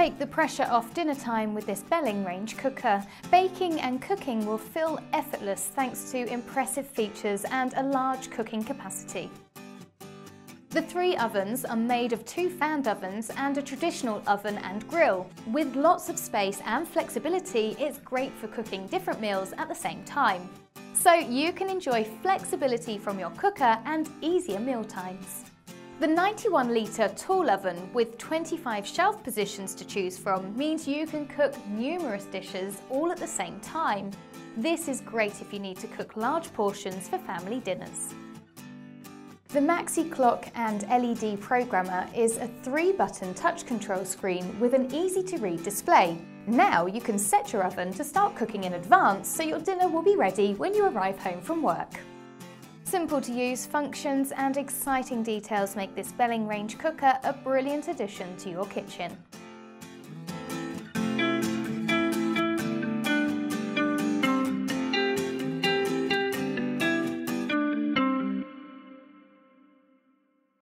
Take the pressure off dinner time with this Belling range cooker. Baking and cooking will feel effortless thanks to impressive features and a large cooking capacity. The 3 ovens are made of 2 fanned ovens and a traditional oven and grill. With lots of space and flexibility, it's great for cooking different meals at the same time. So you can enjoy flexibility from your cooker and easier meal times. The 91 litre tall oven with 25 shelf positions to choose from means you can cook numerous dishes all at the same time. This is great if you need to cook large portions for family dinners. The Maxi-Clock and LED programmer is a 3-button touch control screen with an easy-to-read display. Now you can set your oven to start cooking in advance so your dinner will be ready when you arrive home from work. Simple to use functions and exciting details make this Belling range cooker a brilliant addition to your kitchen.